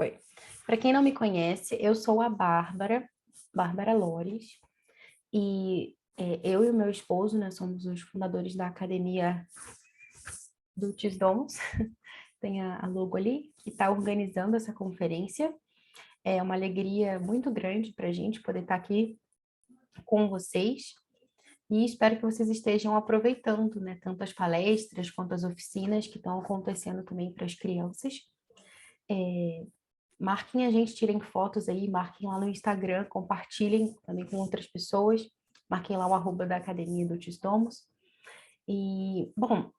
Oi. Para quem não me conhece, eu sou a Bárbara Lores, e eu e o meu esposo, né, somos os fundadores da Academia do Tisdomos, tem a logo ali, que está organizando essa conferência. É uma alegria muito grande para a gente poder estar aqui com vocês, e espero que vocês estejam aproveitando, né, tanto as palestras quanto as oficinas que estão acontecendo também para as crianças. Marquem a gente, tirem fotos aí, marquem lá no Instagram, compartilhem também com outras pessoas, marquem lá o arroba da Academia do Tisdomos. E, bom,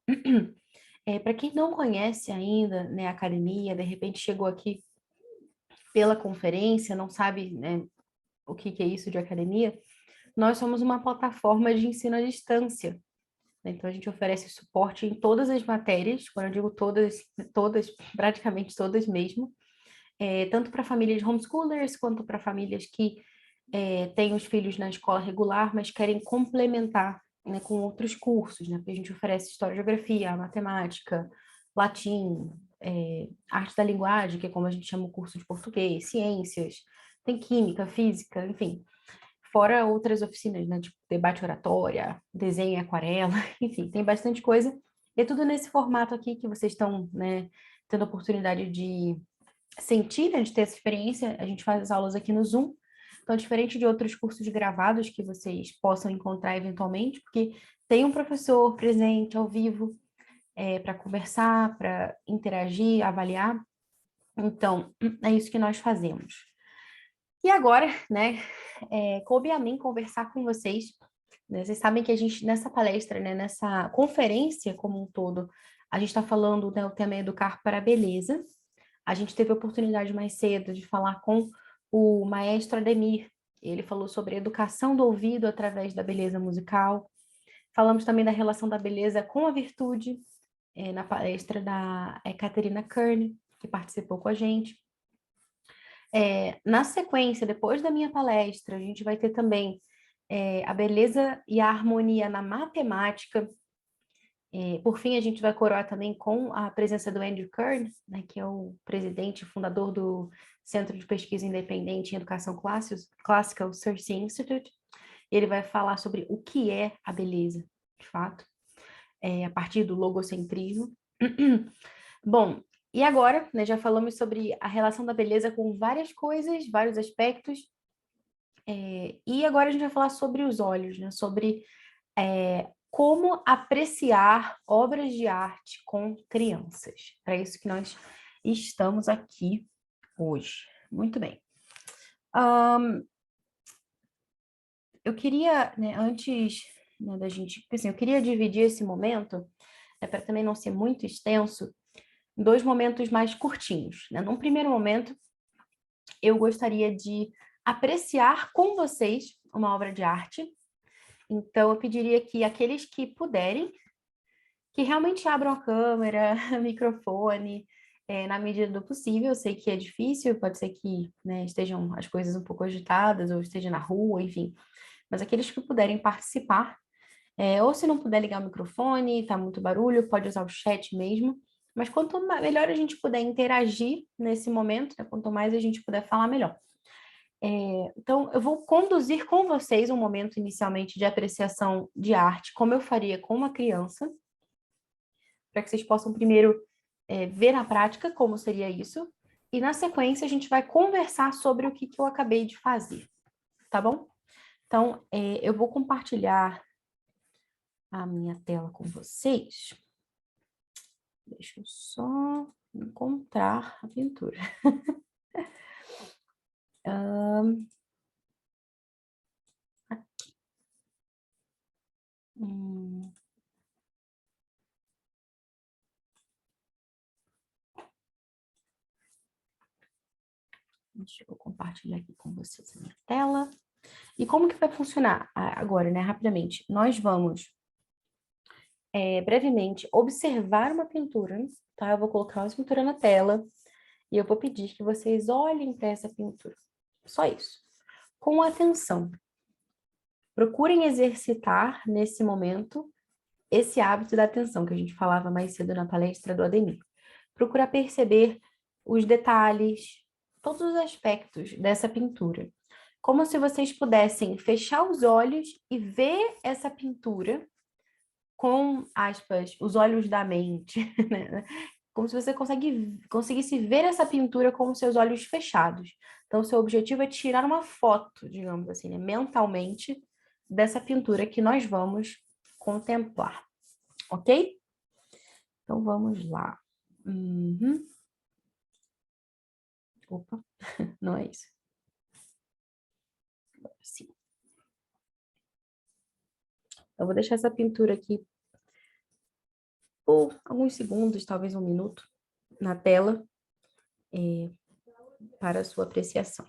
para quem não conhece ainda, né, a academia, de repente chegou aqui pela conferência, não sabe, né, o que é isso de academia, nós somos uma plataforma de ensino à distância, né? Então a gente oferece suporte em todas as matérias, quando eu digo todas, todas, praticamente todas mesmo, tanto para famílias homeschoolers, quanto para famílias que têm os filhos na escola regular, mas querem complementar, né, com outros cursos, né? Porque a gente oferece história, geografia, matemática, latim, arte da linguagem, que é como a gente chama o curso de português, ciências, tem química, física, enfim. Fora outras oficinas, né, tipo debate oratória, desenho e aquarela, enfim, tem bastante coisa. E é tudo nesse formato aqui que vocês estão, né, tendo a oportunidade de sentir, né, de ter essa experiência. A gente faz as aulas aqui no Zoom, então diferente de outros cursos gravados que vocês possam encontrar eventualmente, porque tem um professor presente ao vivo para conversar, para interagir, avaliar. Então, é isso que nós fazemos. E agora, né, coube a mim conversar com vocês, né? Vocês sabem que a gente, nessa palestra, né, nessa conferência como um todo, a gente está falando, né, o tema é Educar para a Beleza. A gente teve a oportunidade mais cedo de falar com o maestro Ademir. Ele falou sobre a educação do ouvido através da beleza musical. Falamos também da relação da beleza com a virtude, na palestra da Caterina Kern, que participou com a gente. Na sequência, depois da minha palestra, a gente vai ter também a beleza e a harmonia na matemática. Por fim, a gente vai coroar também com a presença do Andrew Kern, né, que é o presidente e fundador do Centro de Pesquisa Independente em Educação Clássica, o CIRCE Institute. Ele vai falar sobre o que é a beleza, de fato, a partir do logocentrismo. Bom, e agora, né, já falamos sobre a relação da beleza com várias coisas, vários aspectos, e agora a gente vai falar sobre os olhos, né, sobre como apreciar obras de arte com crianças. Para isso que nós estamos aqui hoje. Muito bem. Eu queria, né, antes, né, da gente, assim, eu queria dividir esse momento, para também não ser muito extenso, em dois momentos mais curtinhos, né? Num primeiro momento, eu gostaria de apreciar com vocês uma obra de arte. Então, eu pediria que aqueles que puderem, que realmente abram a câmera, o microfone, na medida do possível. Eu sei que é difícil, pode ser que, né, estejam as coisas um pouco agitadas, ou esteja na rua, enfim. Mas aqueles que puderem participar, ou se não puder ligar o microfone, tá muito barulho, pode usar o chat mesmo. Mas quanto melhor a gente puder interagir nesse momento, né, quanto mais a gente puder falar, melhor. Então, eu vou conduzir com vocês um momento inicialmente de apreciação de arte, como eu faria com uma criança, para que vocês possam primeiro ver na prática como seria isso, e na sequência a gente vai conversar sobre o que eu acabei de fazer, tá bom? Então, eu vou compartilhar a minha tela com vocês. Deixa eu só encontrar a pintura. Aqui. Deixa eu compartilhar aqui com vocês a minha tela. E como que vai funcionar agora, né? Rapidamente. Nós vamos, brevemente, observar uma pintura, tá? Eu vou colocar uma pintura na tela e eu vou pedir que vocês olhem para essa pintura. Só isso. Com atenção. Procurem exercitar, nesse momento, esse hábito da atenção, que a gente falava mais cedo na palestra do Ademir. Procurar perceber os detalhes, todos os aspectos dessa pintura. Como se vocês pudessem fechar os olhos e ver essa pintura com, aspas, os olhos da mente, né? Como se você conseguisse ver essa pintura com os seus olhos fechados. Então, o seu objetivo é tirar uma foto, digamos assim, né, mentalmente, dessa pintura que nós vamos contemplar, ok? Então, vamos lá. Uhum. Opa, não é isso. Sim. Eu vou deixar essa pintura aqui por alguns segundos, talvez um minuto, na tela, para a sua apreciação.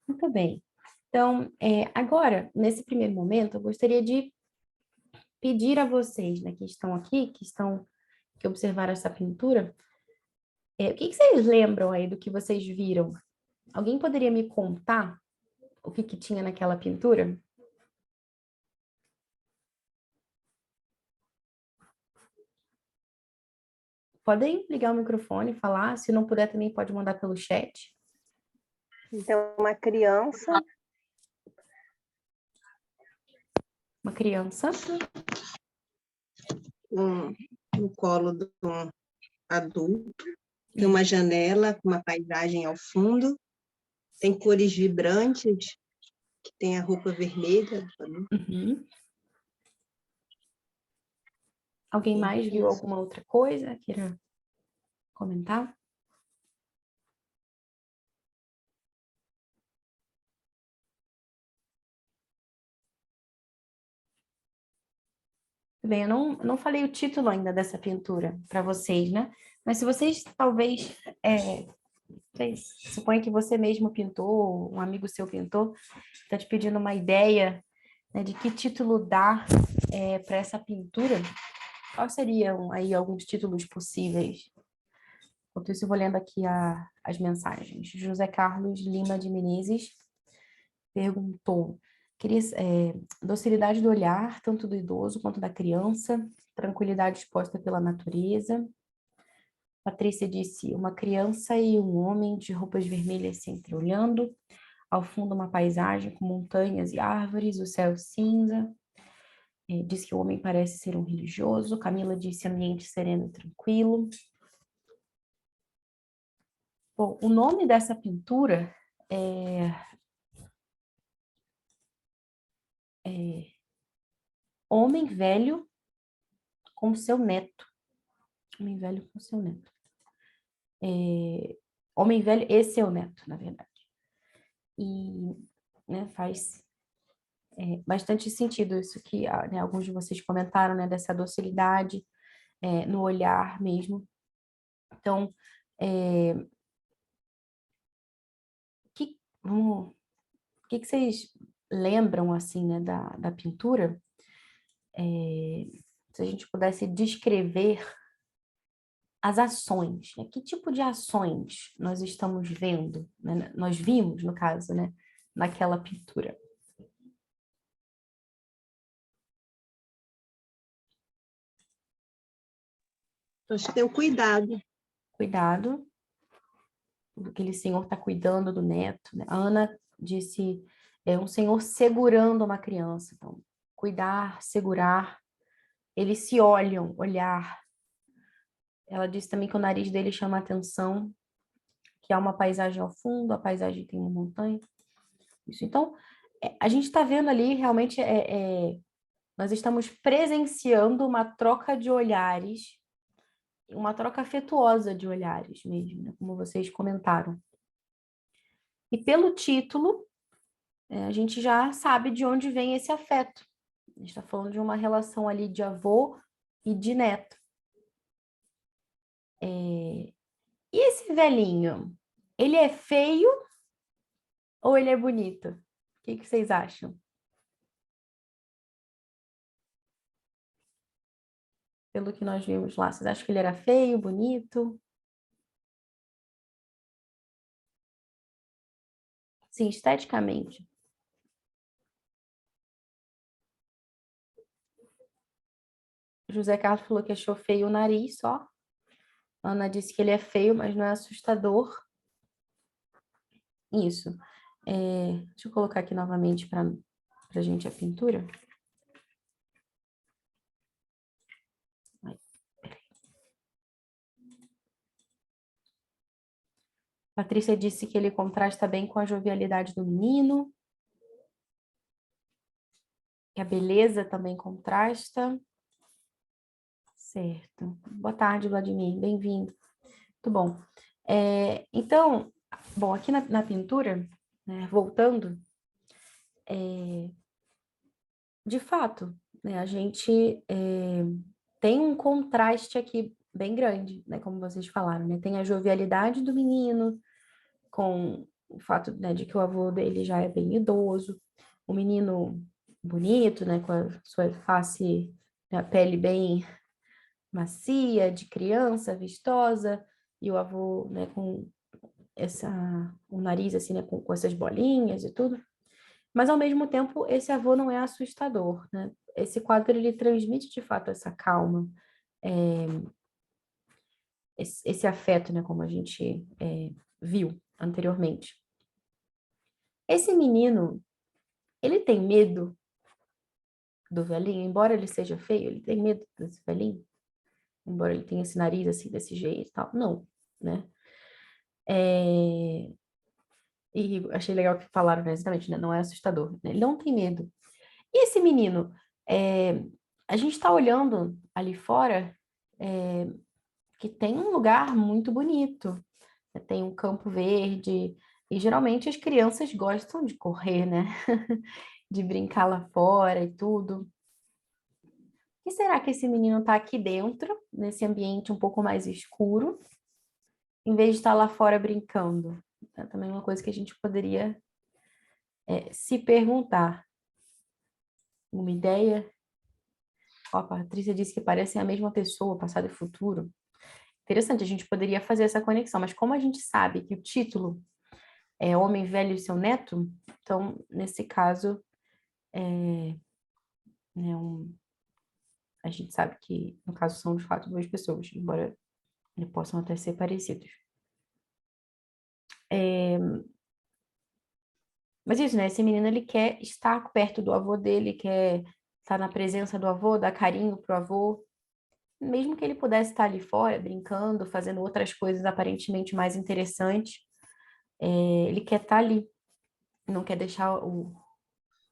Muito bem. Então, agora, nesse primeiro momento, eu gostaria de pedir a vocês, né, que estão aqui, que observaram essa pintura, o que vocês lembram aí do que vocês viram? Alguém poderia me contar o que tinha naquela pintura? Podem ligar o microfone e falar, se não puder também pode mandar pelo chat. Então, uma criança. Uma criança. No colo de um adulto. Tem uma janela com uma paisagem ao fundo. Tem cores vibrantes, que tem a roupa vermelha. Uhum. Alguém mais viu alguma outra coisa? Queira comentar? Bem, eu não falei o título ainda dessa pintura para vocês, né? Mas se vocês talvez suponha que você mesmo pintou, um amigo seu pintou, está te pedindo uma ideia, né, de que título dar para essa pintura, quais seriam aí alguns títulos possíveis? Enquanto isso, eu vou lendo aqui as mensagens. José Carlos Lima de Menezes perguntou: docilidade do olhar, tanto do idoso quanto da criança, tranquilidade exposta pela natureza. Patrícia disse: uma criança e um homem de roupas vermelhas se entreolhando. Ao fundo, uma paisagem com montanhas e árvores, o céu cinza. Diz que o homem parece ser um religioso. Camila disse: ambiente sereno e tranquilo. Bom, o nome dessa pintura é Homem Velho com seu neto. Homem Velho com seu neto. Homem Velho e seu neto, na verdade. E, né, faz bastante sentido isso que, né, alguns de vocês comentaram, né, dessa docilidade no olhar mesmo. Então, o que vocês lembram, assim, né, da pintura? Se a gente pudesse descrever as ações, né? Que tipo de ações nós estamos vendo, né? Nós vimos, no caso, né, naquela pintura. Acho que tem o cuidado. cuidado, aquele senhor está cuidando do neto, né? A Ana disse, é um senhor segurando uma criança. Então, cuidar, segurar, eles se olham, olhar. Ela disse também que o nariz dele chama atenção, que há uma paisagem ao fundo, a paisagem tem uma montanha. Isso. Então, a gente está vendo ali, realmente, nós estamos presenciando uma troca de olhares, uma troca afetuosa de olhares mesmo, né? Como vocês comentaram. E pelo título, a gente já sabe de onde vem esse afeto. A gente está falando de uma relação ali de avô e de neto. E esse velhinho, ele é feio ou ele é bonito? O que vocês acham? Pelo que nós vimos lá, vocês acham que ele era feio, bonito? Sim, esteticamente. José Carlos falou que achou feio o nariz só. Ana disse que ele é feio, mas não é assustador. Isso. Deixa eu colocar aqui novamente para a gente a pintura. Ai, Patrícia disse que ele contrasta bem com a jovialidade do menino, que a beleza também contrasta. Certo. Boa tarde, Vladimir. Bem-vindo. Muito bom. Então, bom, aqui na pintura, né, voltando, de fato, né, a gente tem um contraste aqui bem grande, né, como vocês falaram, né? Tem a jovialidade do menino, com o fato, né, de que o avô dele já é bem idoso, o menino bonito, né, com a sua face, né, a pele bem macia, de criança, vistosa, e o avô, né, com o nariz assim, né, com essas bolinhas e tudo. Mas ao mesmo tempo, esse avô não é assustador, né? Esse quadro ele transmite de fato essa calma, é, esse afeto, né, como a gente viu anteriormente. Esse menino, ele tem medo do velhinho, embora ele seja feio, ele tem medo desse velhinho, embora ele tenha esse nariz assim desse jeito e tal. Não, né? E achei legal que falaram, né, exatamente, né? Não é assustador, né? Ele não tem medo. E esse menino, a gente está olhando ali fora, que tem um lugar muito bonito, né? Tem um campo verde, e geralmente as crianças gostam de correr, né? De brincar lá fora e tudo. E será que esse menino está aqui dentro, nesse ambiente um pouco mais escuro, em vez de estar lá fora brincando? É também uma coisa que a gente poderia se perguntar. Uma ideia. Ó, a Patrícia disse que parecem a mesma pessoa, passado e futuro. Interessante, a gente poderia fazer essa conexão, mas como a gente sabe que o título é Homem Velho e Seu Neto, então, nesse caso, né, a gente sabe que, no caso, são de fato duas pessoas, embora possam até ser parecidos. Mas isso, né? Esse menino, ele quer estar perto do avô dele, quer estar na presença do avô, dar carinho pro avô, mesmo que ele pudesse estar ali fora, brincando, fazendo outras coisas aparentemente mais interessantes, ele quer estar ali, não quer deixar o...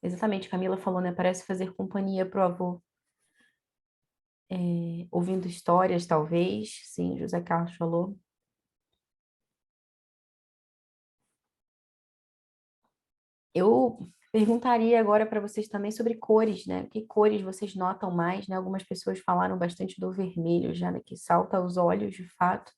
Exatamente, Camila falou, né? Parece fazer companhia pro avô, ouvindo histórias, talvez, sim, José Carlos falou. Eu perguntaria agora para vocês também sobre cores, né? Que cores vocês notam mais, né? Algumas pessoas falaram bastante do vermelho já, né? Que salta aos olhos, de fato.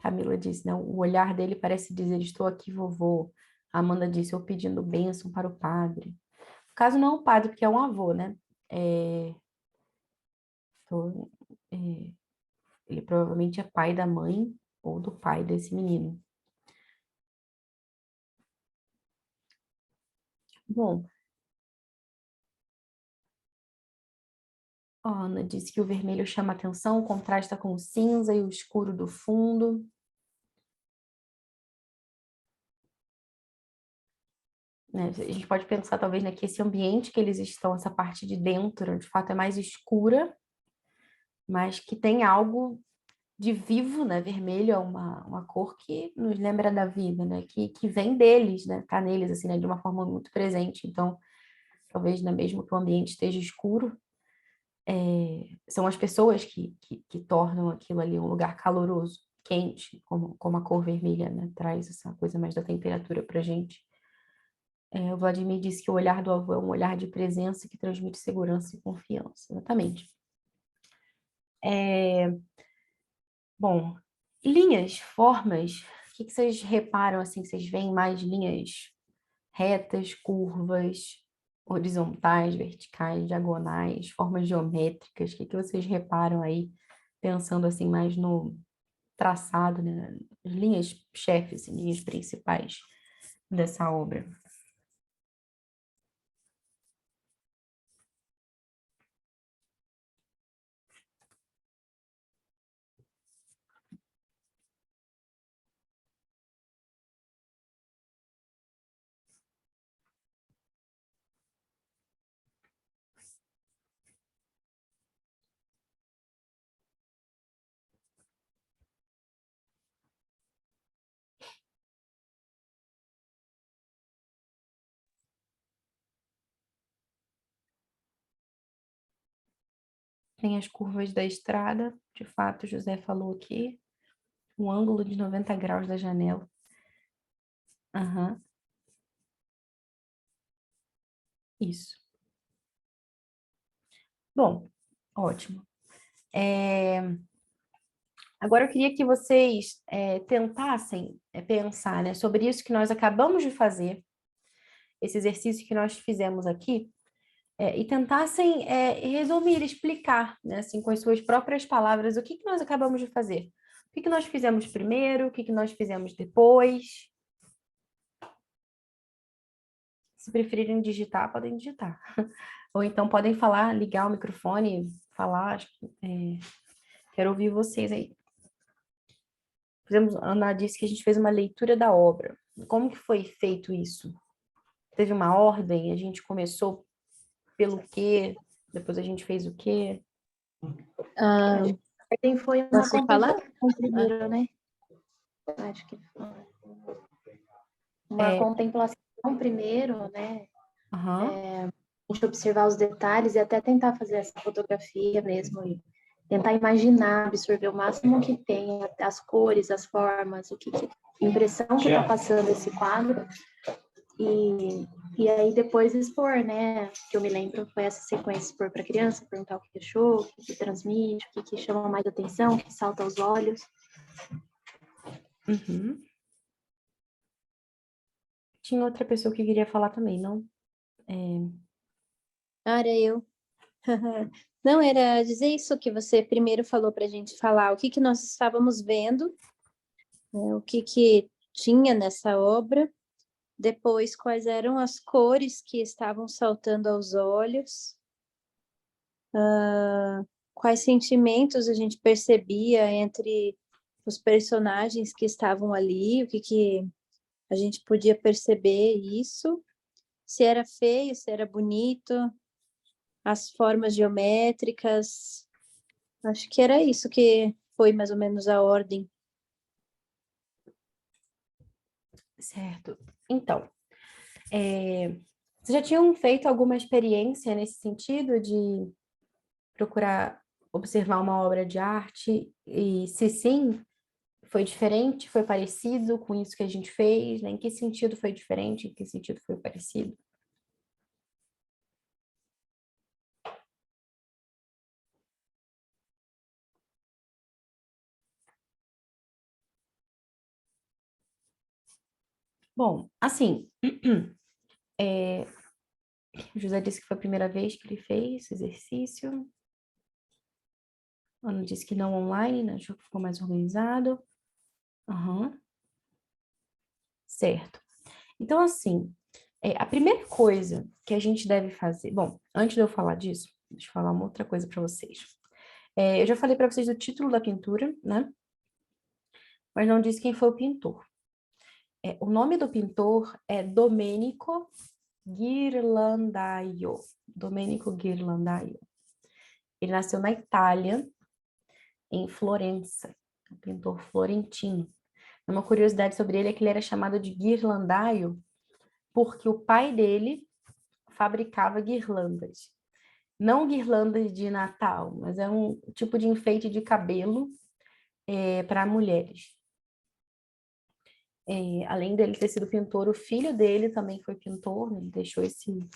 Camila disse, né? O olhar dele parece dizer, estou aqui, vovô. A Amanda disse, eu pedindo bênção para o padre. No caso, não é um padre, porque é um avô, né? É, tô- é, ele provavelmente é pai da mãe ou do pai desse menino. Bom, A Ana disse que o vermelho chama atenção, contrasta com o cinza e o escuro do fundo. Né? A gente pode pensar, talvez, né, que esse ambiente que eles estão, essa parte de dentro, de fato, é mais escura, mas que tem algo de vivo, né? Vermelho é uma cor que nos lembra da vida, né? Que vem deles, né? Tá neles, assim, né? De uma forma muito presente. Então, talvez, né, mesmo que o ambiente esteja escuro, são as pessoas que tornam aquilo ali um lugar caloroso, quente, como a cor vermelha, né? Traz essa coisa mais da temperatura pra gente. O Vladimir disse que o olhar do avô é um olhar de presença que transmite segurança e confiança. Exatamente. Bom, linhas, formas, o que vocês reparam, assim, vocês veem mais linhas retas, curvas, horizontais, verticais, diagonais, formas geométricas, o que vocês reparam aí, pensando assim mais no traçado, né? As linhas chefes, assim, linhas principais dessa obra? Tem as curvas da estrada, de fato, o José falou aqui, um ângulo de 90 graus da janela. Aham, isso. Bom, ótimo. Agora eu queria que vocês tentassem pensar, né, sobre isso que nós acabamos de fazer, esse exercício que nós fizemos aqui, e tentassem resumir, explicar, né, assim, com as suas próprias palavras, o que que nós acabamos de fazer. O que que nós fizemos primeiro, o que que nós fizemos depois. Se preferirem digitar, podem digitar. Ou então podem falar, ligar o microfone, falar. Quero ouvir vocês aí. Fizemos, a Ana disse que a gente fez uma leitura da obra. Como que foi feito isso? Teve uma ordem? A gente começou pelo quê? Depois a gente fez o quê? A ordem foi uma Posso falar? contemplação primeiro, né? Acho que foi uma contemplação primeiro, né? Aham. A gente observar os detalhes e até tentar fazer essa fotografia mesmo e tentar imaginar, absorver o máximo que tem, as cores, as formas, a impressão que está passando esse quadro e aí depois expor, né? Que eu me lembro foi essa sequência, expor para a criança, perguntar o que achou, o que transmite, o que chama mais atenção, o que salta aos olhos. Uhum. Tinha outra pessoa que queria falar também, não? Era eu. Não, era dizer isso que você primeiro falou para a gente falar, o que que nós estávamos vendo, né, o que que tinha nessa obra, depois quais eram as cores que estavam saltando aos olhos, quais sentimentos a gente percebia entre os personagens que estavam ali, o que que a gente podia perceber isso, se era feio, se era bonito, as formas geométricas. Acho que era isso que foi mais ou menos a ordem. Certo. Então, vocês já tinham feito alguma experiência nesse sentido de procurar observar uma obra de arte? E se sim, foi diferente? Foi parecido com isso que a gente fez? Né? Em que sentido foi diferente? Em que sentido foi parecido? Bom, assim, o José disse que foi a primeira vez que ele fez esse exercício. A Ana disse que não online, né? Achou que ficou mais organizado. Aham. Certo. Então, assim, a primeira coisa que a gente deve fazer... Bom, antes de eu falar disso, deixa eu falar uma outra coisa para vocês. Eu já falei para vocês do título da pintura, né? Mas não disse quem foi o pintor. O nome do pintor é Domenico Ghirlandaio. Domenico Ghirlandaio. Ele nasceu na Itália, em Florença, um pintor florentino. Uma curiosidade sobre ele é que ele era chamado de Ghirlandaio porque o pai dele fabricava guirlandas. Não guirlandas de Natal, mas é um tipo de enfeite de cabelo para mulheres. Além dele ter sido pintor, o filho dele também foi pintor, né? Ele deixou esse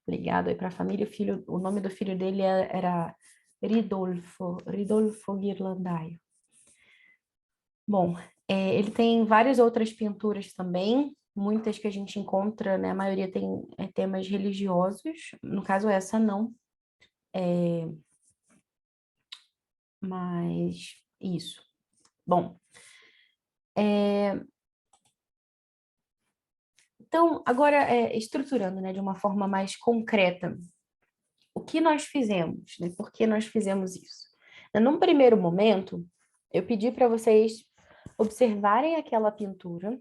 legado aí para a família. O nome do filho dele era Ridolfo Ghirlandaio. Bom, ele tem várias outras pinturas também, muitas que a gente encontra, né? A maioria tem temas religiosos, no caso essa não. Mas isso. Bom, então, agora estruturando, né, de uma forma mais concreta, o que nós fizemos, né? Por que nós fizemos isso? Num primeiro momento, eu pedi para vocês observarem aquela pintura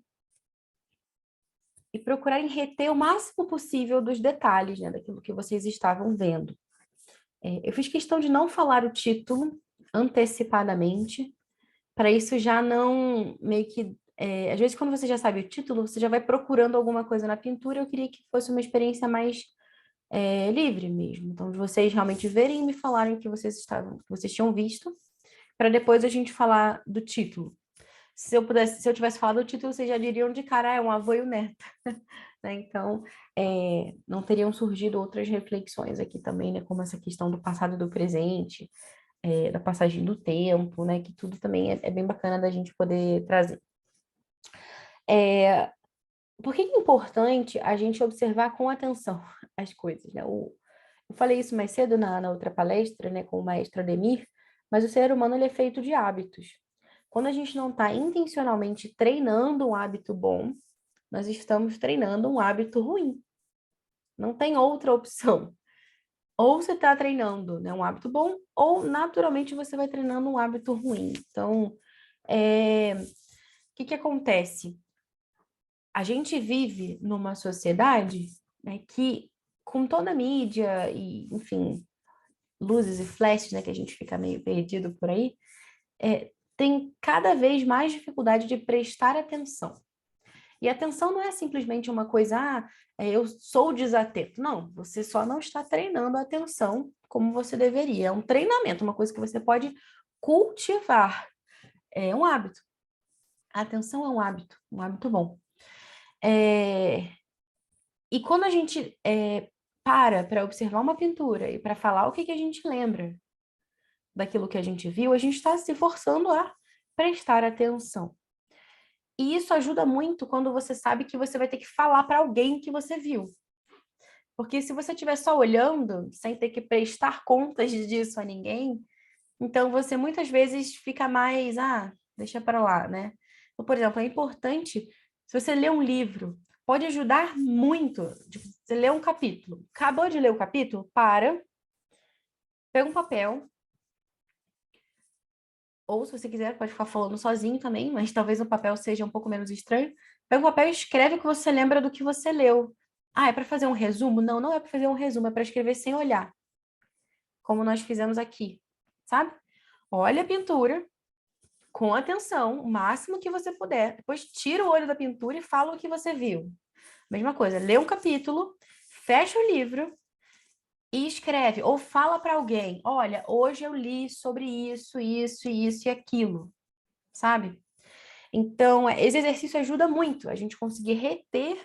e procurarem reter o máximo possível dos detalhes, né, daquilo que vocês estavam vendo. Eu fiz questão de não falar o título antecipadamente, para isso já não meio que... às vezes, quando você já sabe o título, você já vai procurando alguma coisa na pintura. Eu queria que fosse uma experiência mais livre mesmo. Então, de vocês realmente verem e me falarem o que vocês tinham visto, para depois a gente falar do título. Se eu tivesse falado o título, vocês já diriam de cara, é um avô e o neto. Né? Então, não teriam surgido outras reflexões aqui também, né? Como essa questão do passado e do presente, da passagem do tempo, né? Que tudo também é bem bacana da gente poder trazer. Por que é importante a gente observar com atenção as coisas, né? Eu falei isso mais cedo na outra palestra, né, com o maestro Ademir, mas o ser humano ele é feito de hábitos. Quando a gente não está intencionalmente treinando um hábito bom, nós estamos treinando um hábito ruim. Não tem outra opção. Ou você está treinando, né, um hábito bom, ou naturalmente você vai treinando um hábito ruim. Então, o que acontece? A gente vive numa sociedade, né, que, com toda a mídia e, enfim, luzes e flashes, né, que a gente fica meio perdido por aí, tem cada vez mais dificuldade de prestar atenção. E atenção não é simplesmente uma coisa, eu sou desatento. Não, você só não está treinando a atenção como você deveria. É um treinamento, uma coisa que você pode cultivar. É um hábito. A atenção é um hábito bom. E quando a gente para observar uma pintura e para falar o que a gente lembra daquilo que a gente viu, a gente está se forçando a prestar atenção. E isso ajuda muito quando você sabe que você vai ter que falar para alguém que você viu. Porque se você estiver só olhando, sem ter que prestar contas disso a ninguém, então você muitas vezes fica mais, deixa para lá, né? Então, por exemplo, é importante, se você lê um livro, pode ajudar muito. Tipo, você lê um capítulo, acabou de ler o capítulo, pega um papel, ou se você quiser, pode ficar falando sozinho também, mas talvez o papel seja um pouco menos estranho. Pega o papel e escreve o que você lembra do que você leu. É para fazer um resumo? Não, não é para fazer um resumo, é para escrever sem olhar. Como nós fizemos aqui, sabe? Olha a pintura com atenção, o máximo que você puder. Depois tira o olho da pintura e fala o que você viu. Mesma coisa, lê um capítulo, fecha o livro e escreve, ou fala para alguém, olha, hoje eu li sobre isso, isso, isso e aquilo, sabe? Então, esse exercício ajuda muito a gente conseguir reter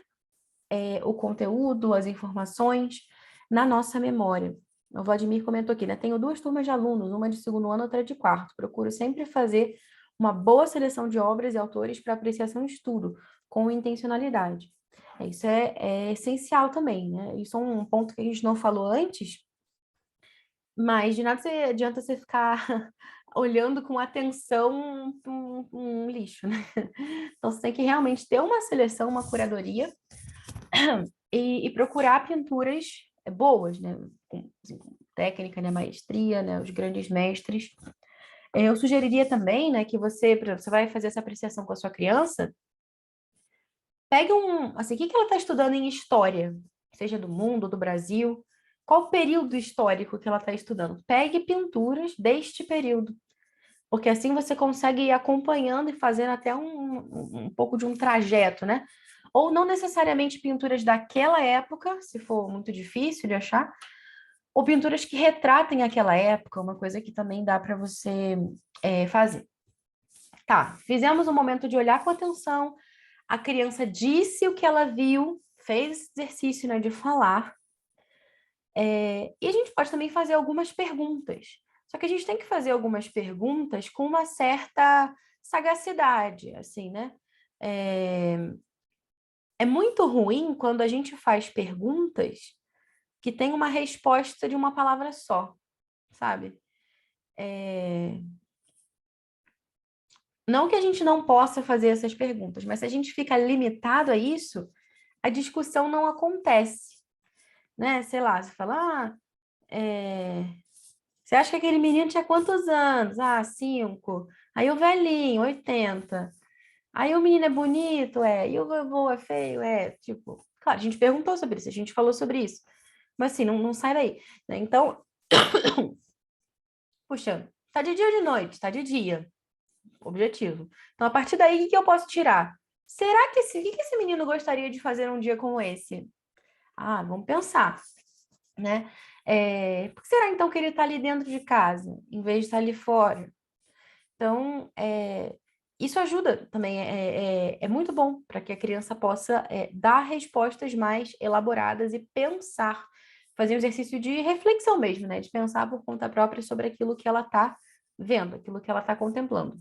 o conteúdo, as informações na nossa memória. O Vladimir comentou aqui, né? Tenho 2 turmas de alunos, uma de 2º ano, outra de 4º. Procuro sempre fazer uma boa seleção de obras e autores para apreciação e estudo, com intencionalidade. Isso é essencial também, né? Isso é um ponto que a gente não falou antes, mas de nada adianta você ficar olhando com atenção um lixo, né? Então, você tem que realmente ter uma seleção, uma curadoria e procurar pinturas boas, né? técnica, né, maestria, né, os grandes mestres. Eu sugeriria também, né, que você, por exemplo, você vai fazer essa apreciação com a sua criança, pegue assim, o que ela está estudando em história, seja do mundo, do Brasil, qual o período histórico que ela está estudando? Pegue pinturas deste período, porque assim você consegue ir acompanhando e fazendo até um pouco de um trajeto, né? Ou não necessariamente pinturas daquela época, se for muito difícil de achar, ou pinturas que retratem aquela época, uma coisa que também dá para você fazer. Tá, fizemos um momento de olhar com atenção, a criança disse o que ela viu, fez esse exercício, né, de falar, e a gente pode também fazer algumas perguntas. Só que a gente tem que fazer algumas perguntas com uma certa sagacidade, assim, né? É muito ruim quando a gente faz perguntas que tem uma resposta de uma palavra só, sabe? Não que a gente não possa fazer essas perguntas, mas se a gente fica limitado a isso, a discussão não acontece, né? Sei lá, você fala, você acha que aquele menino tinha quantos anos? 5. Aí o velhinho, 80. Aí o menino é bonito, e o vovô é feio, tipo... Claro, a gente perguntou sobre isso, a gente falou sobre isso. Mas assim, não sai daí, né? Então, puxa, tá de dia ou de noite? Tá de dia. Objetivo. Então, a partir daí, o que eu posso tirar? Será que o que esse menino gostaria de fazer um dia como esse? Vamos pensar, né? Por que será então que ele está ali dentro de casa, em vez de estar ali fora? Então, isso ajuda também, é muito bom para que a criança possa dar respostas mais elaboradas e pensar, fazer um exercício de reflexão mesmo, né? De pensar por conta própria sobre aquilo que ela está vendo, aquilo que ela está contemplando.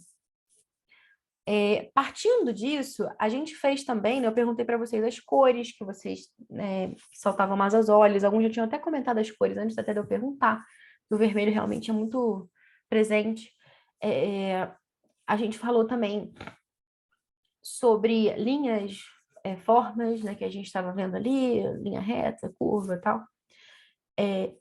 Partindo disso, a gente fez também, né, eu perguntei para vocês as cores que vocês que saltavam mais aos olhos, alguns já tinham até comentado as cores antes até de eu perguntar, o vermelho realmente é muito presente. A gente falou também sobre linhas, formas, né, que a gente estava vendo ali, linha reta, curva e tal.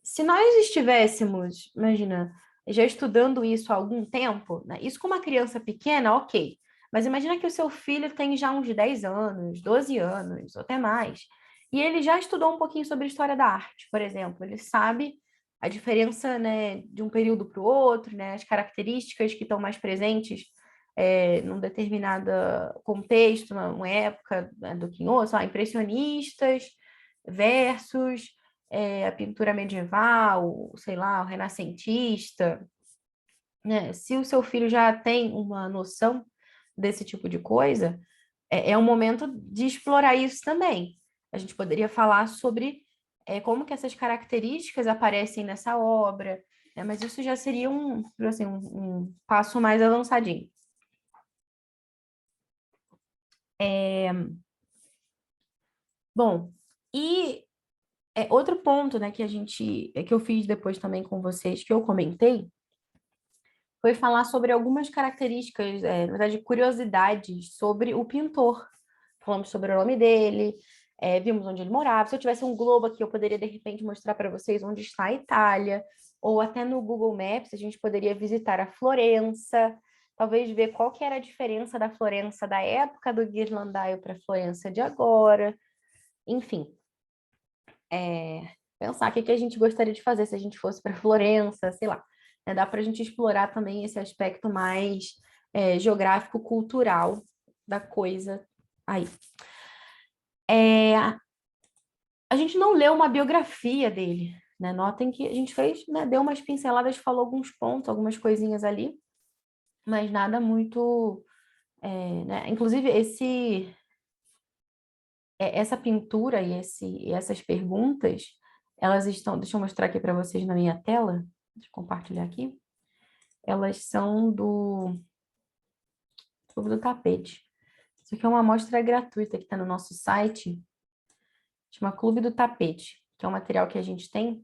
Se nós estivéssemos, imagina, já estudando isso há algum tempo, né, isso com uma criança pequena, ok. Mas imagina que o seu filho tem já uns 10 anos, 12 anos, ou até mais, e ele já estudou um pouquinho sobre história da arte, por exemplo. Ele sabe a diferença, né, de um período para o outro, né, as características que estão mais presentes num determinado contexto, numa época, né, do que em outro, impressionistas versus a pintura medieval, sei lá, o renascentista, né? Se o seu filho já tem uma noção desse tipo de coisa, é um momento de explorar isso também. A gente poderia falar sobre como que essas características aparecem nessa obra, né? Mas isso já seria um passo mais avançadinho. Bom, e outro ponto, né, que eu fiz depois também com vocês, que eu comentei, foi falar sobre algumas características, na verdade, curiosidades sobre o pintor. Falamos sobre o nome dele, vimos onde ele morava. Se eu tivesse um globo aqui, eu poderia, de repente, mostrar para vocês onde está a Itália, ou até no Google Maps, a gente poderia visitar a Florença, talvez ver qual que era a diferença da Florença da época do Ghirlandaio para a Florença de agora. Enfim, pensar o que a gente gostaria de fazer se a gente fosse para Florença, sei lá. Dá para a gente explorar também esse aspecto mais geográfico, cultural da coisa aí. A gente não leu uma biografia dele, né? Notem que a gente fez, né, deu umas pinceladas, falou alguns pontos, algumas coisinhas ali, mas nada muito... né? Inclusive, essa pintura e essas perguntas, elas estão... Deixa eu mostrar aqui para vocês na minha tela. Deixa eu compartilhar aqui. Elas são do Clube do Tapete. Isso aqui é uma amostra gratuita que está no nosso site, chama Clube do Tapete, que é um material que a gente tem,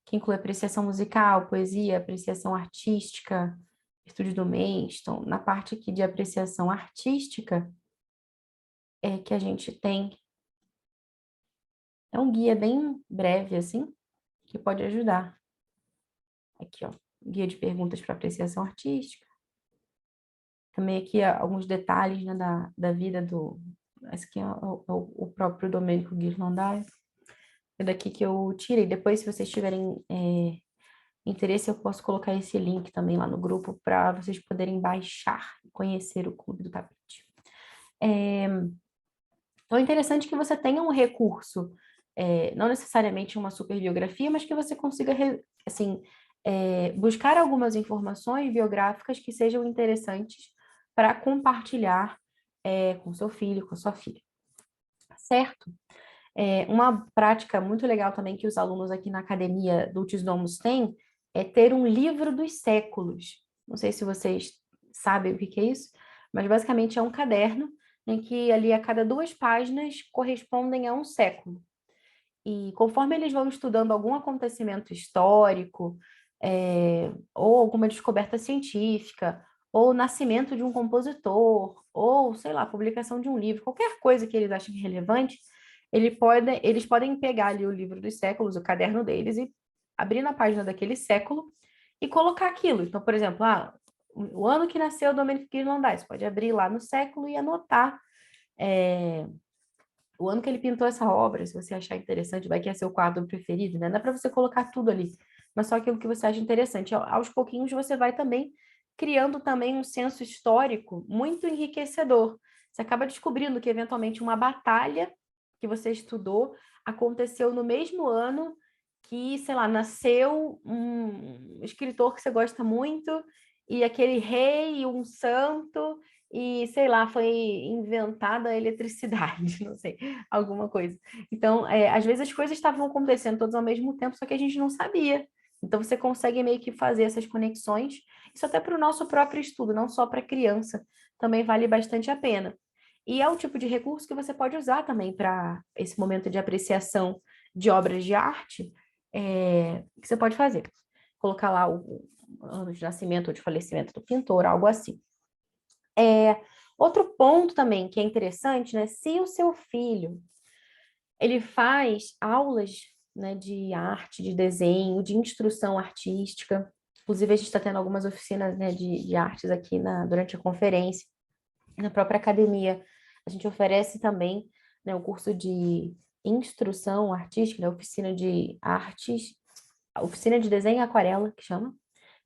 que inclui apreciação musical, poesia, apreciação artística, estúdio do mês. Então, na parte aqui de apreciação artística, é que a gente tem... É um guia bem breve, assim, que pode ajudar. Aqui, ó, guia de perguntas para apreciação artística. Também aqui alguns detalhes, né, da vida do... Esse aqui é o próprio Domênico Ghirlandaio. É daqui que eu tirei. Depois, se vocês tiverem interesse, eu posso colocar esse link também lá no grupo para vocês poderem baixar e conhecer o Clube do Tapete. Então, é interessante que você tenha um recurso, não necessariamente uma super biografia, mas que você consiga, assim, buscar algumas informações biográficas que sejam interessantes para compartilhar com seu filho, com sua filha. Certo? Uma prática muito legal também que os alunos aqui na academia do Domus têm é ter um livro dos séculos. Não sei se vocês sabem o que é isso, mas basicamente é um caderno em que ali a cada 2 páginas correspondem a um século. E conforme eles vão estudando algum acontecimento histórico, ou alguma descoberta científica, ou o nascimento de um compositor, ou, sei lá, a publicação de um livro, qualquer coisa que eles achem relevante, eles podem pegar ali o livro dos séculos, o caderno deles, e abrir na página daquele século e colocar aquilo. Então, por exemplo, o ano que nasceu o Domênico Ghirlandaio, você pode abrir lá no século e anotar o ano que ele pintou essa obra, se você achar interessante, vai que é seu quadro preferido, né? Não é para você colocar tudo ali, mas só aquilo que você acha interessante. Aos pouquinhos você vai também criando também um senso histórico muito enriquecedor. Você acaba descobrindo que, eventualmente, uma batalha que você estudou aconteceu no mesmo ano que, sei lá, nasceu um escritor que você gosta muito, e aquele rei, um santo, e, sei lá, foi inventada a eletricidade, não sei, alguma coisa. Então, às vezes as coisas estavam acontecendo todas ao mesmo tempo, só que a gente não sabia. Então, você consegue meio que fazer essas conexões, isso até para o nosso próprio estudo, não só para criança, também vale bastante a pena. E é o tipo de recurso que você pode usar também para esse momento de apreciação de obras de arte, que você pode fazer. Colocar lá o ano de nascimento ou de falecimento do pintor, algo assim. Outro ponto também que é interessante, né? Se o seu filho ele faz aulas, né, de arte, de desenho, de instrução artística, inclusive a gente está tendo algumas oficinas, né, de artes aqui durante a conferência, na própria academia a gente oferece também, né, o curso de instrução artística, né, oficina de artes, oficina de desenho e aquarela, que chama,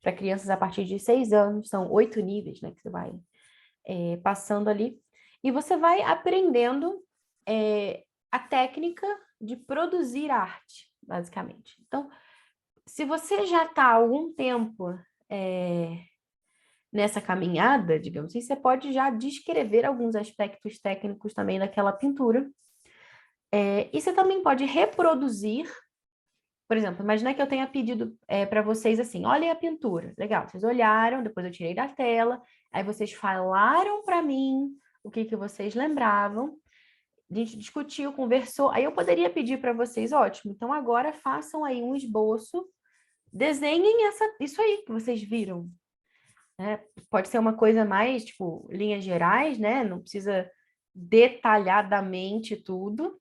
para crianças a partir de 6 anos, são 8 níveis, né, que você vai passando ali, e você vai aprendendo a técnica de produzir arte, basicamente. Então, se você já está há algum tempo nessa caminhada, digamos assim, você pode já descrever alguns aspectos técnicos também daquela pintura, e você também pode reproduzir. Por exemplo, imagina que eu tenha pedido para vocês assim, olhem a pintura. Legal, vocês olharam, depois eu tirei da tela, aí vocês falaram para mim o que vocês lembravam, a gente discutiu, conversou, aí eu poderia pedir para vocês, ótimo, então agora façam aí um esboço, desenhem isso aí que vocês viram. Pode ser uma coisa mais, tipo, linhas gerais, né? Não precisa detalhadamente tudo,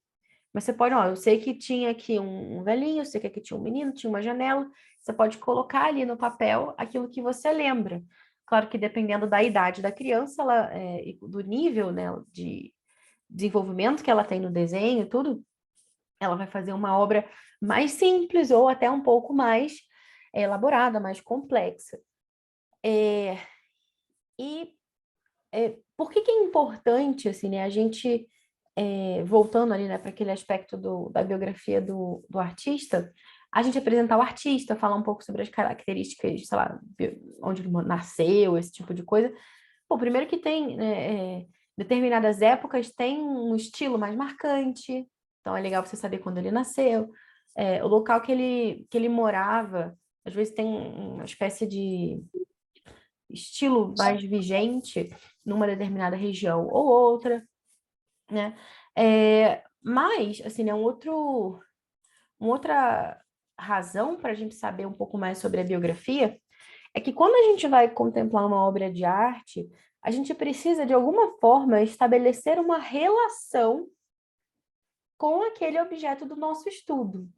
mas você pode, eu sei que tinha aqui um velhinho, eu sei que aqui tinha um menino, tinha uma janela. Você pode colocar ali no papel aquilo que você lembra. Claro que dependendo da idade da criança, e do nível, né, de desenvolvimento que ela tem no desenho e tudo, ela vai fazer uma obra mais simples ou até um pouco mais elaborada, mais complexa. Por que é importante, assim, né, a gente... voltando ali, né, para aquele aspecto da biografia do artista, a gente apresentar o artista, falar um pouco sobre as características, sei lá, onde ele nasceu, esse tipo de coisa. Pô, primeiro que tem, determinadas épocas tem um estilo mais marcante, então é legal você saber quando ele nasceu, o local que ele morava, às vezes tem uma espécie de estilo mais vigente numa determinada região ou outra, né? Mas, assim, né, uma outra razão para a gente saber um pouco mais sobre a biografia é que quando a gente vai contemplar uma obra de arte, a gente precisa, de alguma forma, estabelecer uma relação com aquele objeto do nosso estudo.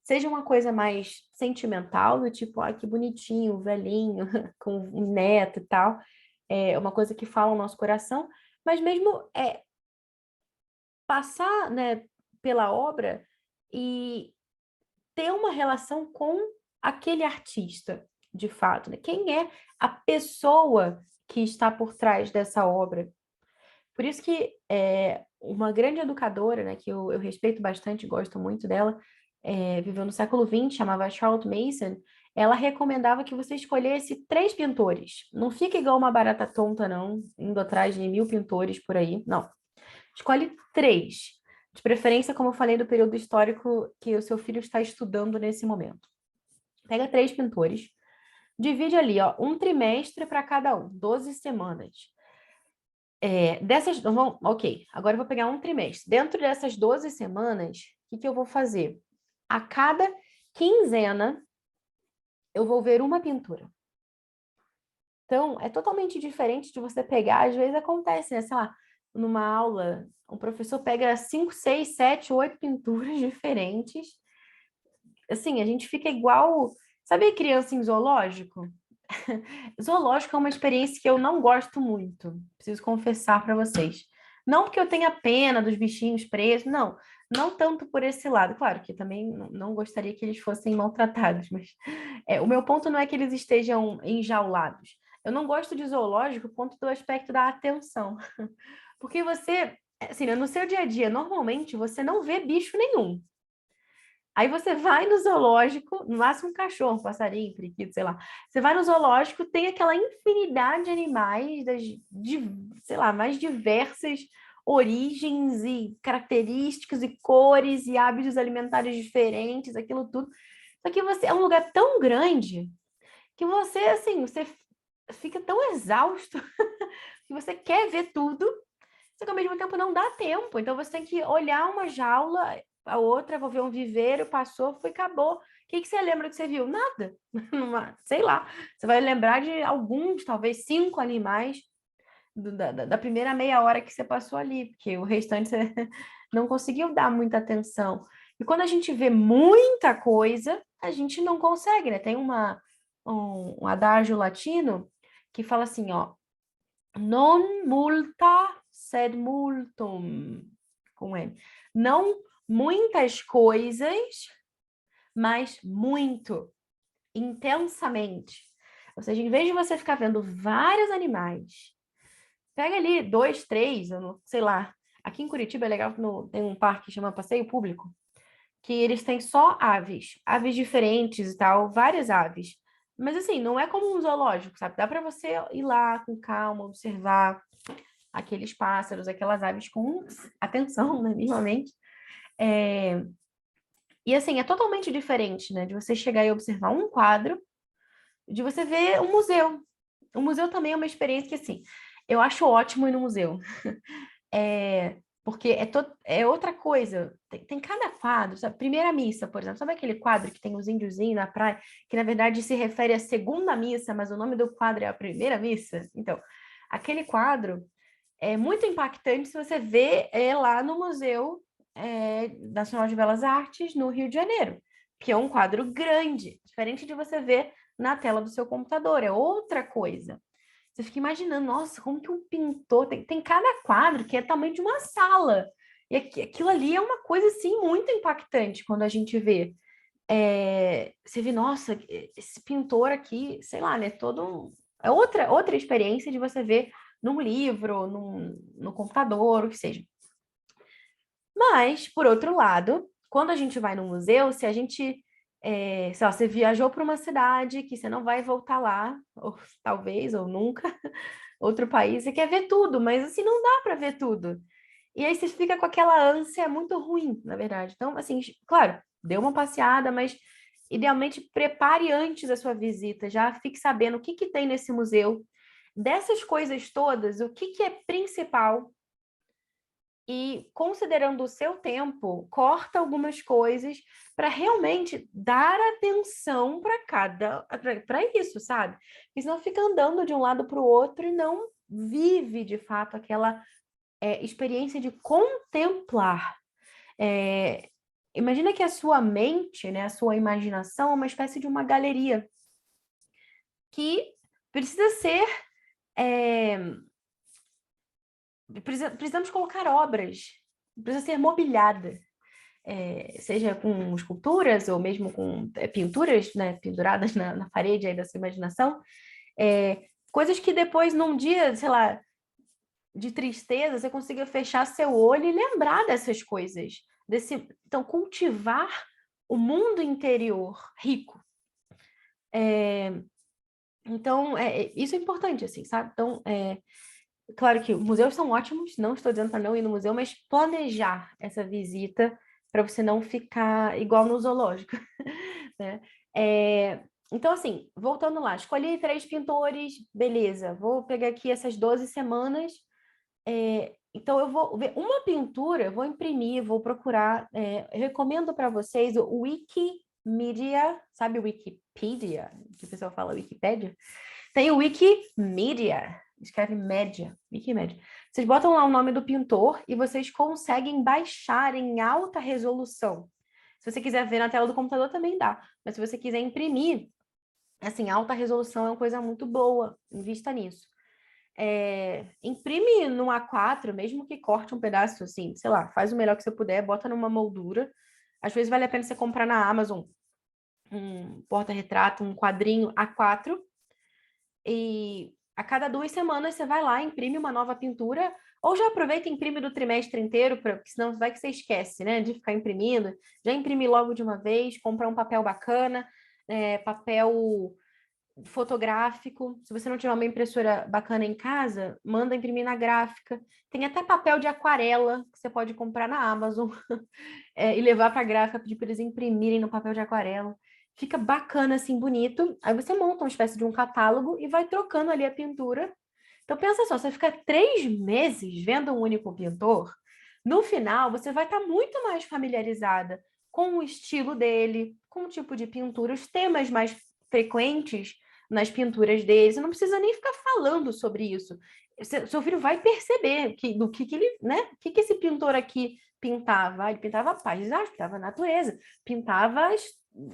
seja uma coisa mais sentimental, do tipo, ah, que bonitinho, velhinho, com um neto e tal, é uma coisa que fala o nosso coração, mas mesmo passar, né, pela obra e ter uma relação com aquele artista, de fato, né? Quem é a pessoa que está por trás dessa obra? Por isso que uma grande educadora, né, que eu respeito bastante, gosto muito dela, viveu no século XX, chamava Charlotte Mason, ela recomendava que você escolhesse 3 pintores. Não fica igual uma barata tonta, não, indo atrás de 1000 pintores por aí, não. Escolhe 3. De preferência, como eu falei, do período histórico que o seu filho está estudando nesse momento. Pega 3 pintores, divide ali, ó, um trimestre para cada um, 12 semanas. Ok, agora eu vou pegar um trimestre. Dentro dessas 12 semanas, o que eu vou fazer? A cada quinzena, eu vou ver uma pintura. Então, é totalmente diferente de você pegar, às vezes acontece, né? Sei lá, numa aula, o professor pega 5, 6, 7, 8 pinturas diferentes. Assim, a gente fica igual... Sabe criança em zoológico? Zoológico é uma experiência que eu não gosto muito, preciso confessar para vocês. Não porque eu tenha pena dos bichinhos presos, não. Não tanto por esse lado. Claro que eu também não gostaria que eles fossem maltratados, mas o meu ponto não é que eles estejam enjaulados. Eu não gosto de zoológico por conta do aspecto da atenção. Porque você, assim, no seu dia a dia, normalmente você não vê bicho nenhum. Aí você vai no zoológico, no máximo um cachorro, um passarinho, um periquito, sei lá. Você vai no zoológico, tem aquela infinidade de animais, sei lá, mais diversas origens e características e cores e hábitos alimentares diferentes, aquilo tudo. Só que é um lugar tão grande que você, assim, você fica tão exausto que você quer ver tudo, só que ao mesmo tempo não dá tempo. Então você tem que olhar uma jaula, a outra, vou ver um viveiro, passou, foi, acabou. O que você lembra que você viu? Nada. Sei lá. Você vai lembrar de alguns, talvez 5 animais da primeira meia hora que você passou ali, porque o restante você não conseguiu dar muita atenção. E quando a gente vê muita coisa, a gente não consegue, né? Tem um adágio latino que fala assim, ó, non multa sed multum, com M. Não muitas coisas, mas muito, intensamente. Ou seja, em vez de você ficar vendo vários animais, pega ali 2, 3, eu não sei lá. Aqui em Curitiba é legal que tem um parque que chama Passeio Público, que eles têm só aves diferentes e tal, várias aves. Mas assim, não é como um zoológico, sabe? Dá para você ir lá com calma, observar aqueles pássaros, aquelas aves com atenção, né, minimamente. E assim, é totalmente diferente, né, de você chegar e observar um quadro, de você ver um museu. O museu também é uma experiência que, assim, eu acho ótimo ir no museu. Porque é outra coisa. Tem cada quadro, sabe? Primeira missa, por exemplo. Sabe aquele quadro que tem os índiozinhos na praia, que na verdade se refere à segunda missa, mas o nome do quadro é a primeira missa? Então, aquele quadro é muito impactante se você vê lá no Museu Nacional de Belas Artes, no Rio de Janeiro, que é um quadro grande, diferente de você ver na tela do seu computador, é outra coisa. Você fica imaginando, nossa, como que um pintor... Tem cada quadro que é tamanho de uma sala. E aquilo ali é uma coisa, assim, muito impactante quando a gente vê. Você vê, nossa, esse pintor aqui, sei lá, né? É outra experiência de você ver num livro, no computador, o que seja. Mas, por outro lado, quando a gente vai no museu, se a gente... sei lá, você viajou para uma cidade que você não vai voltar lá, ou talvez, ou nunca, outro país, você quer ver tudo, mas assim, não dá para ver tudo. E aí você fica com aquela ânsia muito ruim, na verdade. Então, assim, claro, dê uma passeada, mas idealmente prepare antes a sua visita, já fique sabendo o que tem nesse museu. Dessas coisas todas, o que é principal? E considerando o seu tempo, corta algumas coisas para realmente dar atenção para isso, sabe? Porque senão fica andando de um lado para o outro e não vive de fato aquela experiência de contemplar. imagina que a sua mente, né, a sua imaginação é uma espécie de uma galeria que precisa ser... precisamos colocar obras, precisa ser mobiliada, seja com esculturas ou mesmo com pinturas, né, penduradas na parede aí da sua imaginação, coisas que depois, num dia, sei lá, de tristeza, você consiga fechar seu olho e lembrar dessas coisas. Então, cultivar o mundo interior rico. Então, isso é importante, assim, sabe? Então, claro que museus são ótimos, não estou dizendo para não ir no museu, mas planejar essa visita para você não ficar igual no zoológico, né? Então, assim, voltando lá, escolhi 3 pintores, beleza, vou pegar aqui essas 12 semanas, então eu vou ver uma pintura, vou imprimir, vou procurar, eu recomendo para vocês o Wikimedia, sabe o Wikipedia, que o pessoal fala Wikipédia? Tem o Wikimedia, escreve média, Wikimedia. Vocês botam lá o nome do pintor e vocês conseguem baixar em alta resolução. Se você quiser ver na tela do computador também dá, mas se você quiser imprimir, assim, alta resolução é uma coisa muito boa, invista nisso. Imprime no A4, mesmo que corte um pedaço, assim, sei lá, faz o melhor que você puder, bota numa moldura. Às vezes vale a pena você comprar na Amazon um porta-retrato, um quadrinho A4, e a cada 2 semanas você vai lá, imprime uma nova pintura, ou já aproveita e imprime do trimestre inteiro, porque senão vai que você esquece, né, de ficar imprimindo. Já imprime logo de uma vez, compra um papel bacana, papel fotográfico. Se você não tiver uma impressora bacana em casa, manda imprimir na gráfica. Tem até papel de aquarela que você pode comprar na Amazon e levar para a gráfica, pedir para eles imprimirem no papel de aquarela. Fica bacana, assim, bonito. Aí você monta uma espécie de um catálogo e vai trocando ali a pintura. Então pensa só, você fica 3 meses vendo um único pintor, no final você vai estar muito mais familiarizada com o estilo dele, com o tipo de pintura, os temas mais frequentes nas pinturas dele. Você não precisa nem ficar falando sobre isso. Seu filho vai perceber do que ele, né? O que esse pintor aqui pintava? Ele pintava paisagem, pintava natureza, pintava,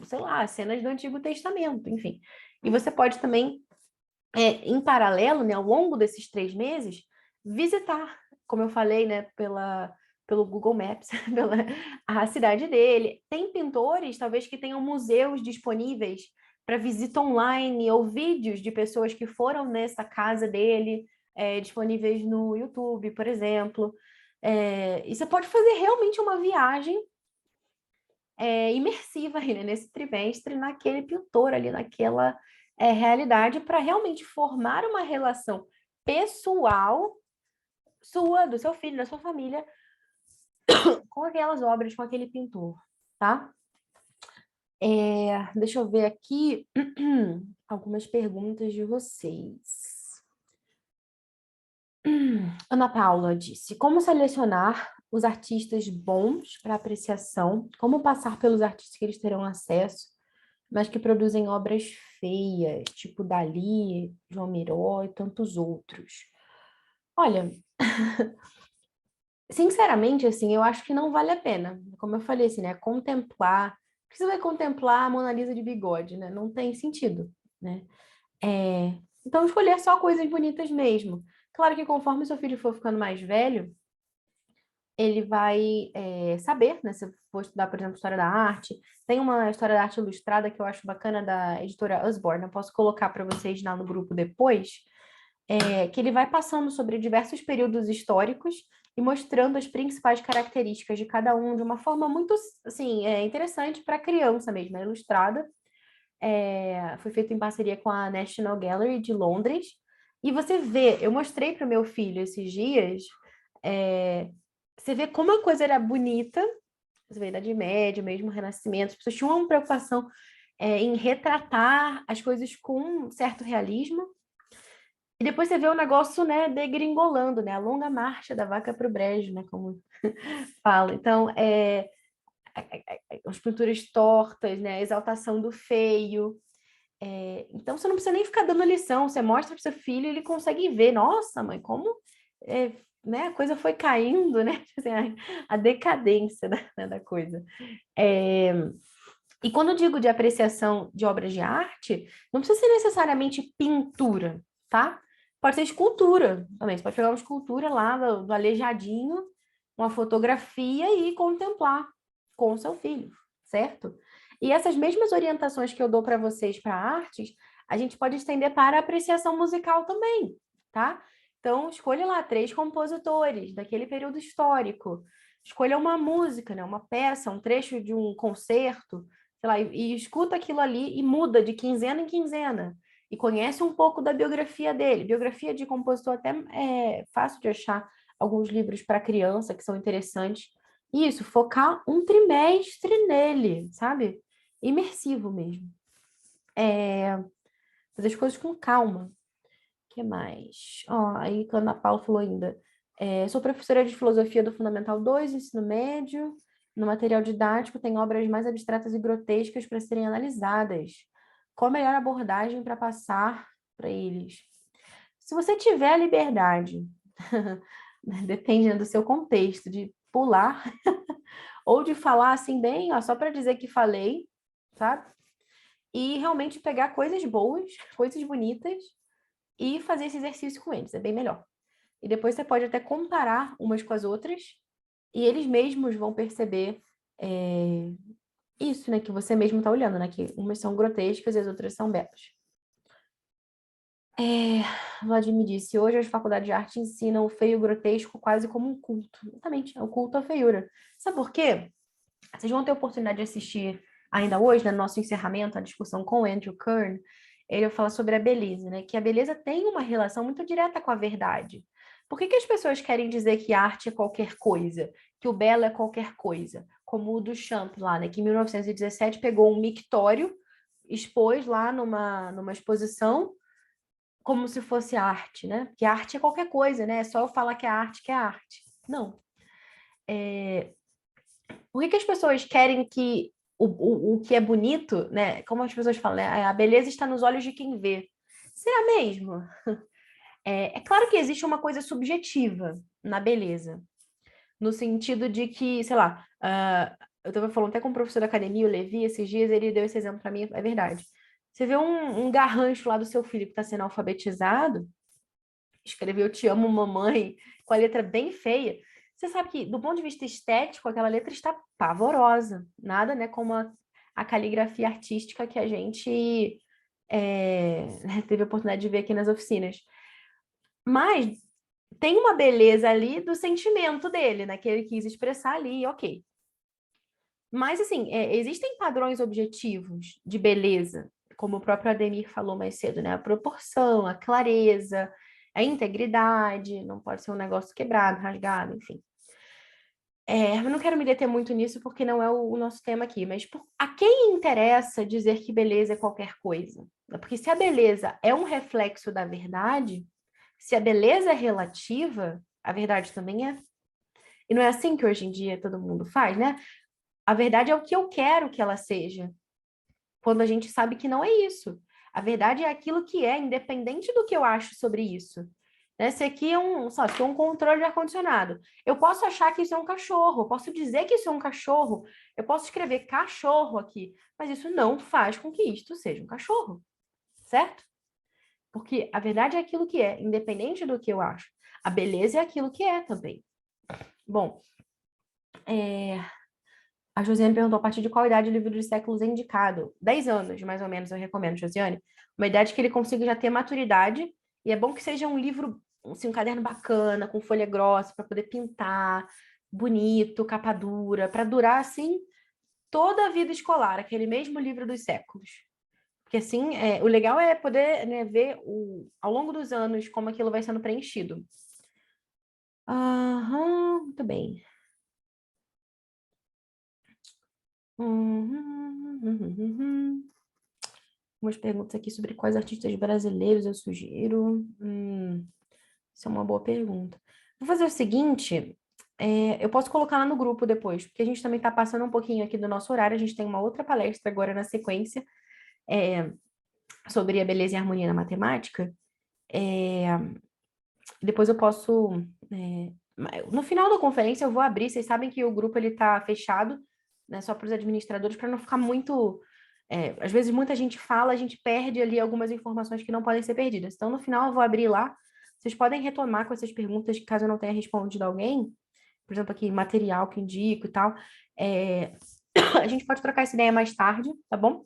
sei lá, cenas do Antigo Testamento, enfim. E você pode também, em paralelo, né, ao longo desses 3 meses, visitar, como eu falei, né, pelo Google Maps, a cidade dele. Tem pintores, talvez, que tenham museus disponíveis para visita online ou vídeos de pessoas que foram nessa casa dele, disponíveis no YouTube, por exemplo. E você pode fazer realmente uma viagem imersiva aí, né, nesse trimestre, naquele pintor ali, naquela realidade, para realmente formar uma relação pessoal sua, do seu filho, da sua família, com aquelas obras, com aquele pintor, tá? Deixa eu ver aqui algumas perguntas de vocês. Ana Paula disse: como selecionar os artistas bons para apreciação? Como passar pelos artistas que eles terão acesso, mas que produzem obras feias, tipo Dalí, João Miró e tantos outros? Olha, sinceramente, assim, eu acho que não vale a pena. Como eu falei, assim, né? Contemplar. Por que você vai contemplar a Mona Lisa de bigode, né? Não tem sentido, né? Então, escolher só coisas bonitas mesmo. Claro que conforme seu filho for ficando mais velho, ele vai saber, né? Se for estudar, por exemplo, História da Arte. Tem uma História da Arte ilustrada que eu acho bacana da editora Usborne. Eu posso colocar para vocês lá no grupo depois. Que ele vai passando sobre diversos períodos históricos e mostrando as principais características de cada um de uma forma muito, assim, interessante para criança mesmo, é ilustrada. Foi feito em parceria com a National Gallery de Londres. E você vê, eu mostrei para o meu filho esses dias, você vê como a coisa era bonita, você vê a Idade Média, mesmo o Renascimento, as pessoas tinham uma preocupação em retratar as coisas com um certo realismo. E depois você vê o negócio, né, degringolando, né, a longa marcha da vaca para o brejo, né, como fala. Então, as pinturas tortas, né, a exaltação do feio. Então, você não precisa nem ficar dando lição, você mostra para o seu filho e ele consegue ver, nossa, mãe, como né, a coisa foi caindo, né? Assim, a decadência da coisa. E quando eu digo de apreciação de obras de arte, não precisa ser necessariamente pintura, tá? Pode ser escultura também. Você pode pegar uma escultura lá do Aleijadinho, uma fotografia e contemplar com o seu filho, certo? E essas mesmas orientações que eu dou para vocês para artes, a gente pode estender para a apreciação musical também, tá? Então, escolha lá 3 compositores daquele período histórico. Escolha uma música, né? Uma peça, um trecho de um concerto, sei lá, e escuta aquilo ali e muda de quinzena em quinzena. E conhece um pouco da biografia dele. Biografia de compositor até é fácil de achar alguns livros para criança que são interessantes. Isso, focar um trimestre nele, sabe? Imersivo mesmo. Fazer as coisas com calma. O que mais? Aí quando a Paula falou ainda, sou professora de filosofia do Fundamental 2, ensino médio. No material didático tem obras mais abstratas e grotescas para serem analisadas. Qual a melhor abordagem para passar para eles? Se você tiver a liberdade, depende do seu contexto, de pular ou de falar assim bem, só para dizer que falei, sabe? E realmente pegar coisas boas, coisas bonitas e fazer esse exercício com eles, é bem melhor. E depois você pode até comparar umas com as outras e eles mesmos vão perceber isso, né? Que você mesmo está olhando, né? Que umas são grotescas e as outras são belas. Vladimir disse, hoje as faculdades de arte ensinam o feio e o grotesco quase como um culto. Exatamente, é o culto à feiura. Sabe por quê? Vocês vão ter a oportunidade de assistir ainda hoje, né, no nosso encerramento, a discussão com o Andrew Kern. Ele fala sobre a beleza, né? Que a beleza tem uma relação muito direta com a verdade. Por que as pessoas querem dizer que a arte é qualquer coisa? Que o belo é qualquer coisa? Como o Duchamp lá, né? Que em 1917 pegou um mictório, expôs lá numa exposição como se fosse arte, né? Porque arte é qualquer coisa, né? É só eu falar que é arte. Não. Por que as pessoas querem que o que é bonito, né? Como as pessoas falam, né? A beleza está nos olhos de quem vê. Será mesmo? É claro que existe uma coisa subjetiva na beleza, no sentido de que, sei lá, eu estava falando até com o professor da academia, o Levi, esses dias, ele deu esse exemplo para mim, é verdade. Você vê um garrancho lá do seu filho que está sendo alfabetizado, escreveu "Te amo, mamãe", com a letra bem feia. Você sabe que, do ponto de vista estético, aquela letra está pavorosa. Nada, né, como a caligrafia artística que a gente teve a oportunidade de ver aqui nas oficinas. Mas tem uma beleza ali do sentimento dele, né, que ele quis expressar ali, ok. Mas, assim, existem padrões objetivos de beleza, como o próprio Ademir falou mais cedo, né? A proporção, a clareza, a integridade, não pode ser um negócio quebrado, rasgado, enfim. Eu não quero me deter muito nisso porque não é o nosso tema aqui, mas a quem interessa dizer que beleza é qualquer coisa? Porque se a beleza é um reflexo da verdade, se a beleza é relativa, a verdade também é. E não é assim que hoje em dia todo mundo faz, né? A verdade é o que eu quero que ela seja, quando a gente sabe que não é isso. A verdade é aquilo que é, independente do que eu acho sobre isso. Esse aqui é um controle de ar-condicionado. Eu posso achar que isso é um cachorro, eu posso dizer que isso é um cachorro, eu posso escrever cachorro aqui, mas isso não faz com que isto seja um cachorro, certo? Porque a verdade é aquilo que é, independente do que eu acho. A beleza é aquilo que é também. Bom, a Josiane perguntou a partir de qual idade o livro dos séculos é indicado. 10 anos, mais ou menos, eu recomendo, Josiane. Uma idade que ele consiga já ter maturidade, e é bom que seja um livro, assim, um caderno bacana, com folha grossa, para poder pintar, bonito, capa dura, para durar, assim, toda a vida escolar, aquele mesmo livro dos séculos. Porque, assim, o legal é poder, né, ver ao longo dos anos como aquilo vai sendo preenchido. Aham, muito bem. Umas perguntas aqui sobre quais artistas brasileiros eu sugiro. Isso é uma boa pergunta. Vou fazer o seguinte, eu posso colocar lá no grupo depois, porque a gente também está passando um pouquinho aqui do nosso horário, a gente tem uma outra palestra agora na sequência, sobre a beleza e a harmonia na matemática. Depois eu posso No final da conferência eu vou abrir, vocês sabem que o grupo ele tá fechado, né, só para os administradores, para não ficar muito... às vezes muita gente fala, a gente perde ali algumas informações que não podem ser perdidas. Então, no final eu vou abrir lá, vocês podem retomar com essas perguntas, caso eu não tenha respondido alguém, por exemplo, aqui, material que indico e tal. A gente pode trocar essa ideia mais tarde, tá bom?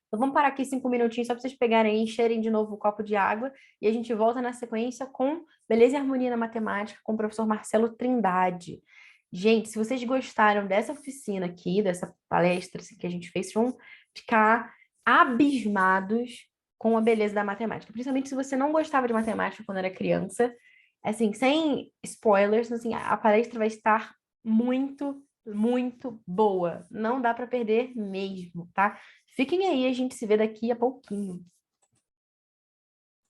Então, vamos parar aqui 5 minutinhos só para vocês pegarem e encherem de novo o copo de água e a gente volta na sequência com Beleza e Harmonia na Matemática com o professor Marcelo Trindade. Gente, se vocês gostaram dessa oficina aqui, dessa palestra assim, que a gente fez, vocês vão ficar abismados com a beleza da matemática. Principalmente se você não gostava de matemática quando era criança. Assim, sem spoilers, assim, a palestra vai estar muito, muito boa. Não dá para perder mesmo, tá? Fiquem aí, a gente se vê daqui a pouquinho.